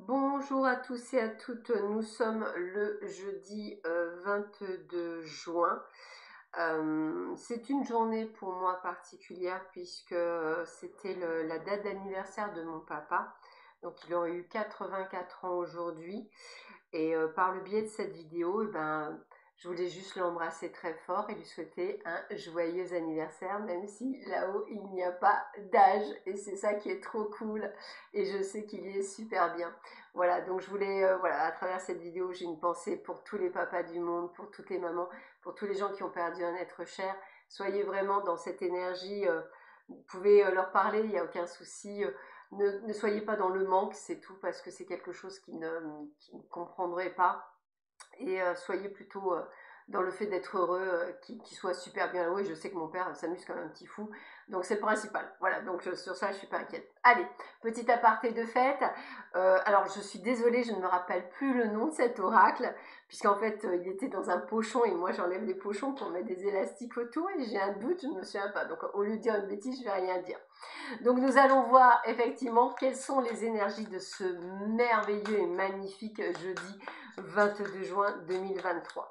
Bonjour à tous et à toutes, nous sommes le jeudi 22 juin. C'est une journée pour moi particulière puisque c'était la date d'anniversaire de mon papa. Donc il aurait eu 84 ans aujourd'hui. Et par le biais de cette vidéo, je voulais juste l'embrasser très fort et lui souhaiter un joyeux anniversaire, même si là-haut il n'y a pas d'âge. Et c'est ça qui est trop cool. Et je sais qu'il y est super bien. Voilà, donc je voulais, voilà, à travers cette vidéo, j'ai une pensée pour tous les papas du monde, pour toutes les mamans, pour tous les gens qui ont perdu un être cher. Soyez vraiment dans cette énergie. Vous pouvez leur parler, il n'y a aucun souci. Ne soyez pas dans le manque, c'est tout, parce que c'est quelque chose qui ne comprendrait pas. Et soyez plutôt dans le fait d'être heureux, qu'il soit super bien là-haut. Et je sais que mon père s'amuse comme un petit fou, donc c'est le principal. Voilà, donc sur ça, je suis pas inquiète. Allez, petit aparté de fête. Alors, je suis désolée, je ne me rappelle plus le nom de cet oracle, puisqu'en fait, il était dans un pochon, et moi, j'enlève les pochons pour mettre des élastiques autour, et j'ai un doute, je ne me souviens pas. Donc, au lieu de dire une bêtise, je vais rien dire. Donc nous allons voir effectivement quelles sont les énergies de ce merveilleux et magnifique jeudi 22 juin 2023.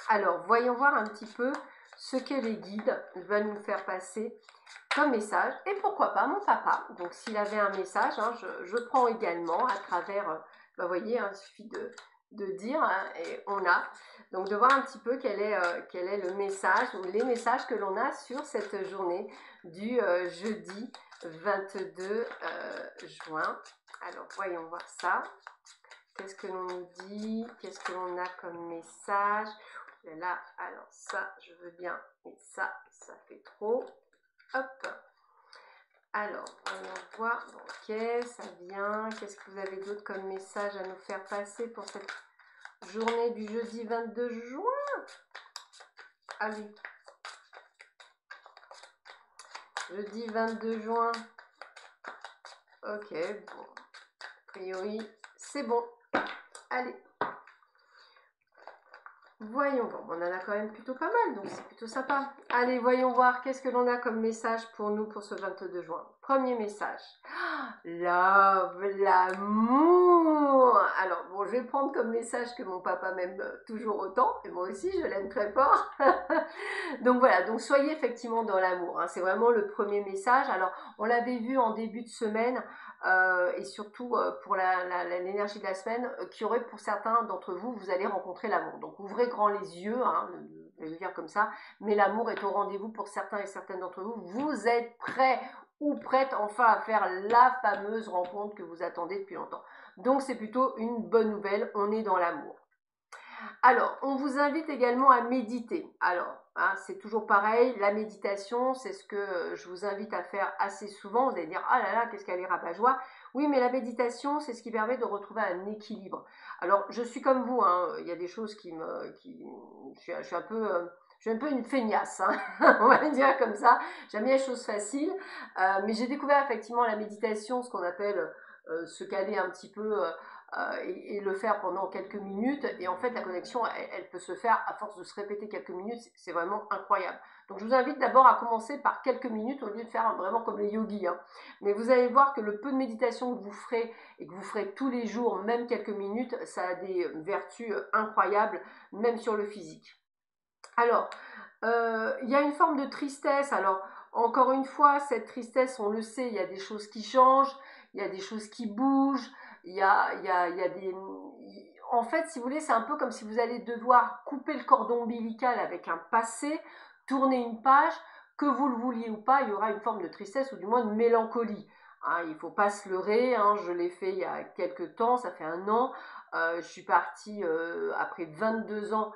Alors voyons voir un petit peu ce que les guides veulent nous faire passer comme message, et pourquoi pas mon papa. Donc s'il avait un message, hein, je prends également à travers, vous voyez, hein, il suffit de dire, hein, et on a. Donc de voir un petit peu quel est le message, ou les messages que l'on a sur cette journée du jeudi 22 juin. Alors voyons voir ça. Qu'est-ce que l'on nous dit? Qu'est-ce que l'on a comme message? Là, alors ça, je veux bien, mais ça fait trop. Hop. Alors, voyons voir. Bon, ok, ça vient. Qu'est-ce que vous avez d'autre comme message à nous faire passer pour cette journée du jeudi 22 juin? Allez. Jeudi 22 juin. Ok, bon. A priori, c'est bon. Allez. Voyons voir, on en a quand même plutôt pas mal, donc c'est plutôt sympa. Allez, voyons voir, qu'est-ce que l'on a comme message pour nous pour ce 22 juin. Premier message, love, l'amour. Alors, bon, je vais prendre comme message que mon papa m'aime toujours autant, et moi aussi, je l'aime très fort. Donc voilà, donc soyez effectivement dans l'amour, hein, c'est vraiment le premier message. Alors, on l'avait vu en début de semaine, et surtout pour l'énergie de la semaine, qui aurait pour certains d'entre vous, vous allez rencontrer l'amour. Donc ouvrez grand les yeux, hein, je vais le dire comme ça, mais l'amour est au rendez-vous pour certains et certaines d'entre vous. Vous êtes prêts ou prête enfin à faire la fameuse rencontre que vous attendez depuis longtemps. Donc c'est plutôt une bonne nouvelle, on est dans l'amour. Alors, on vous invite également à méditer. Alors, hein, c'est toujours pareil, la méditation, c'est ce que je vous invite à faire assez souvent. Vous allez dire, ah là là, qu'est-ce qu'elle est rabat-joie. Oui, mais la méditation, c'est ce qui permet de retrouver un équilibre. Alors, je suis comme vous, hein, il y a des choses je suis un peu une feignasse, hein, on va dire comme ça. J'aime bien les choses faciles, mais j'ai découvert effectivement la méditation, ce qu'on appelle se caler un petit peu et le faire pendant quelques minutes. Et en fait, la connexion, elle peut se faire à force de se répéter quelques minutes. C'est vraiment incroyable. Donc, je vous invite d'abord à commencer par quelques minutes au lieu de faire vraiment comme les yogis, hein. Mais vous allez voir que le peu de méditation que vous ferez et que vous ferez tous les jours, même quelques minutes, ça a des vertus incroyables, même sur le physique. Alors, il y a une forme de tristesse. Alors, encore une fois, cette tristesse, on le sait, il y a des choses qui changent, il y a des choses qui bougent, il y a des... En fait, si vous voulez, c'est un peu comme si vous allez devoir couper le cordon ombilical avec un passé, tourner une page, que vous le vouliez ou pas, il y aura une forme de tristesse ou du moins de mélancolie. Hein, il ne faut pas se leurrer, hein, je l'ai fait il y a quelques temps, ça fait un an. Je suis partie après 22 ans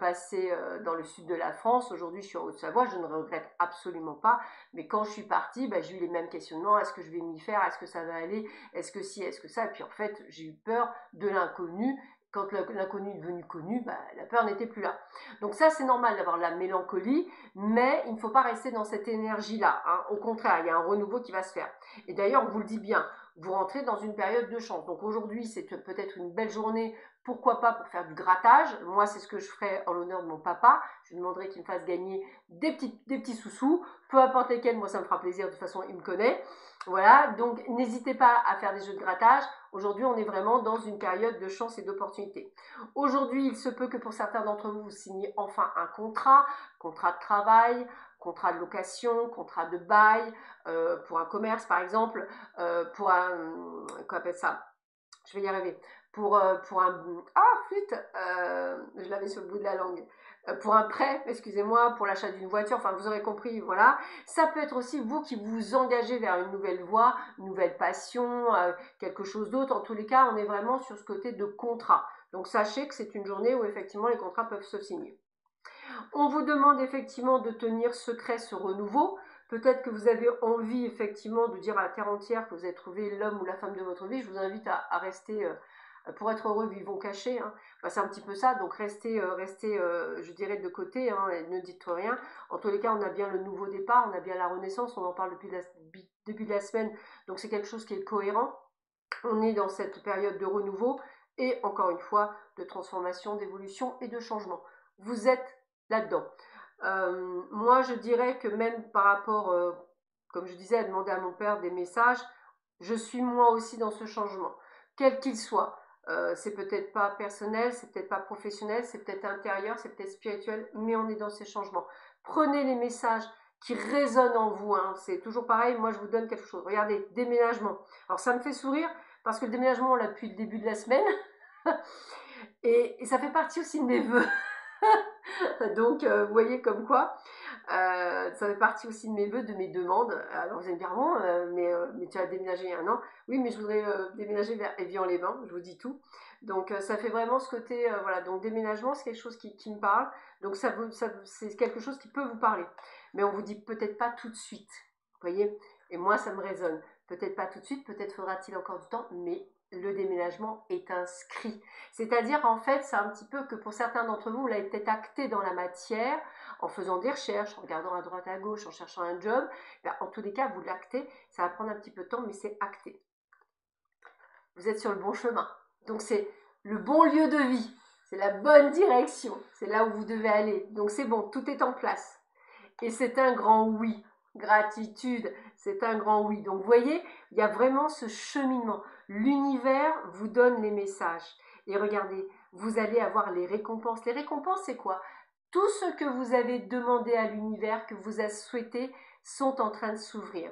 passé dans le sud de la France. Aujourd'hui, je suis en Haute-Savoie, je ne regrette absolument pas. Mais quand je suis partie, j'ai eu les mêmes questionnements. Est-ce que je vais m'y faire? Est-ce que ça va aller? Est-ce que si? Est-ce que ça? Et puis en fait, j'ai eu peur de l'inconnu. Quand l'inconnu est devenu connu, la peur n'était plus là. Donc ça, c'est normal d'avoir la mélancolie, mais il ne faut pas rester dans cette énergie-là, hein. Au contraire, il y a un renouveau qui va se faire. Et d'ailleurs, on vous le dit bien, vous rentrez dans une période de chance. Donc aujourd'hui, c'est peut-être une belle journée, pourquoi pas pour faire du grattage. Moi, c'est ce que je ferai en l'honneur de mon papa. Je lui demanderai qu'il me fasse gagner des petits sous-sous, peu importe lesquels, moi ça me fera plaisir, de toute façon il me connaît. Voilà, donc n'hésitez pas à faire des jeux de grattage. Aujourd'hui, on est vraiment dans une période de chance et d'opportunité. Aujourd'hui, il se peut que pour certains d'entre vous, vous signiez enfin un contrat de travail, contrat de location, contrat de bail, pour un commerce par exemple, pour un, qu'on appelle ça, je vais y arriver, pour un, flûte, je l'avais sur le bout de la langue, pour un prêt, excusez-moi, pour l'achat d'une voiture, enfin vous aurez compris, voilà. Ça peut être aussi vous qui vous engagez vers une nouvelle voie, une nouvelle passion, quelque chose d'autre. En tous les cas, on est vraiment sur ce côté de contrat. Donc sachez que c'est une journée où effectivement les contrats peuvent se signer. On vous demande effectivement de tenir secret ce renouveau. Peut-être que vous avez envie effectivement de dire à la terre entière que vous avez trouvé l'homme ou la femme de votre vie. Je vous invite à rester... pour être heureux, vivons cachés. Hein. Enfin, c'est un petit peu ça, donc restez, je dirais, de côté, hein, et ne dites rien. En tous les cas, on a bien le nouveau départ, on a bien la renaissance, on en parle depuis début de la semaine, donc c'est quelque chose qui est cohérent. On est dans cette période de renouveau et, encore une fois, de transformation, d'évolution et de changement. Vous êtes là-dedans. Moi, je dirais que même par rapport, comme je disais, à demander à mon père des messages, je suis moi aussi dans ce changement, quel qu'il soit. C'est peut-être pas personnel, c'est peut-être pas professionnel, c'est peut-être intérieur, c'est peut-être spirituel, mais on est dans ces changements. Prenez les messages qui résonnent en vous, hein. C'est toujours pareil, moi je vous donne quelque chose. Regardez, déménagement. Alors ça me fait sourire parce que le déménagement on l'a depuis le début de la semaine et ça fait partie aussi de mes vœux. Donc vous voyez comme quoi, ça fait partie aussi de mes vœux, de mes demandes. Alors vous allez me dire, bon, mais tu as déménagé il y a un an. Oui, mais je voudrais déménager vers Évian-les-Bains, je vous dis tout. Donc ça fait vraiment ce côté, voilà, donc déménagement, c'est quelque chose qui me parle. Donc c'est quelque chose qui peut vous parler. Mais on vous dit peut-être pas tout de suite, vous voyez. Et moi, ça me résonne. Peut-être pas tout de suite, peut-être faudra-t-il encore du temps, mais le déménagement est inscrit. C'est-à-dire, en fait, c'est un petit peu que pour certains d'entre vous, vous l'avez peut-être acté dans la matière, en faisant des recherches, en regardant à droite à gauche, en cherchant un job. Ben, en tous les cas, vous l'actez. Ça va prendre un petit peu de temps, mais c'est acté. Vous êtes sur le bon chemin. Donc, c'est le bon lieu de vie. C'est la bonne direction. C'est là où vous devez aller. Donc, c'est bon, tout est en place. Et c'est un grand oui. Gratitude, c'est un grand oui. Donc, vous voyez, il y a vraiment ce cheminement. L'univers vous donne les messages. Et regardez, vous allez avoir les récompenses. Les récompenses, c'est quoi? Tout ce que vous avez demandé à l'univers, que vous avez souhaité, sont en train de s'ouvrir.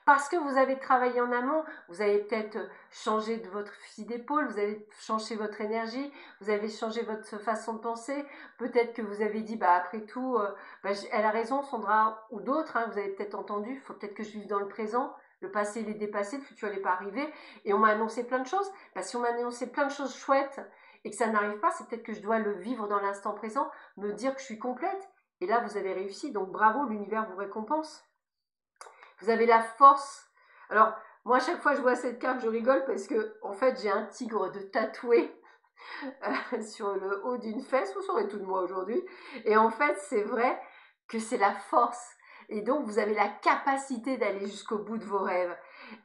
Parce que vous avez travaillé en amont, vous avez peut-être changé de votre fusil d'épaule, vous avez changé votre énergie, vous avez changé votre façon de penser. Peut-être que vous avez dit, bah après tout, elle a raison, Sandra, ou d'autres, hein, vous avez peut-être entendu, il faut peut-être que je vive dans le présent. Le passé, il est dépassé, le futur n'est pas arrivé. Et on m'a annoncé plein de choses. Bah, si on m'a annoncé plein de choses chouettes et que ça n'arrive pas, c'est peut-être que je dois le vivre dans l'instant présent, me dire que je suis complète. Et là, vous avez réussi. Donc bravo, l'univers vous récompense. Vous avez la force. Alors, moi, à chaque fois que je vois cette carte, je rigole parce que, en fait, j'ai un tigre de tatoué sur le haut d'une fesse. Vous saurez tout de moi aujourd'hui. Et en fait, c'est vrai que c'est la force. Et donc, vous avez la capacité d'aller jusqu'au bout de vos rêves.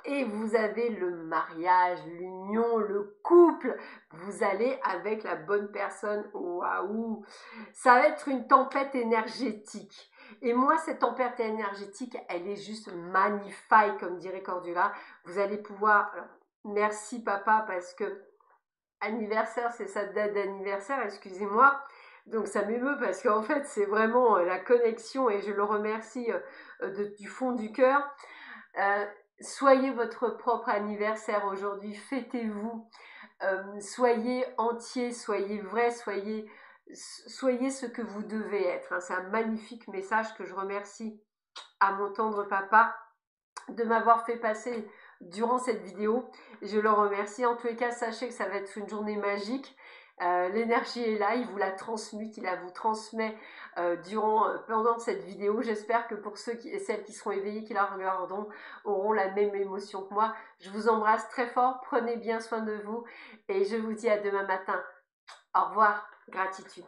Et vous avez le mariage, l'union, le couple. Vous allez avec la bonne personne. Waouh! Ça va être une tempête énergétique. Et moi, cette tempête énergétique, elle est juste magnifique, comme dirait Cordula. Vous allez pouvoir... Alors, merci papa, parce que anniversaire, c'est sa date d'anniversaire, excusez-moi. Donc ça m'émeut parce qu'en fait, c'est vraiment la connexion et je le remercie du fond du cœur. Soyez votre propre anniversaire aujourd'hui, fêtez-vous. Soyez entier, soyez vrai, soyez ce que vous devez être. Hein. C'est un magnifique message que je remercie à mon tendre papa de m'avoir fait passer durant cette vidéo. Je le remercie. En tous les cas, sachez que ça va être une journée magique. L'énergie est là, il vous la transmute, il la vous transmet pendant cette vidéo. J'espère que pour ceux et celles qui seront éveillés, qui la regarderont, auront la même émotion que moi. Je vous embrasse très fort, prenez bien soin de vous et je vous dis à demain matin. Au revoir, gratitude.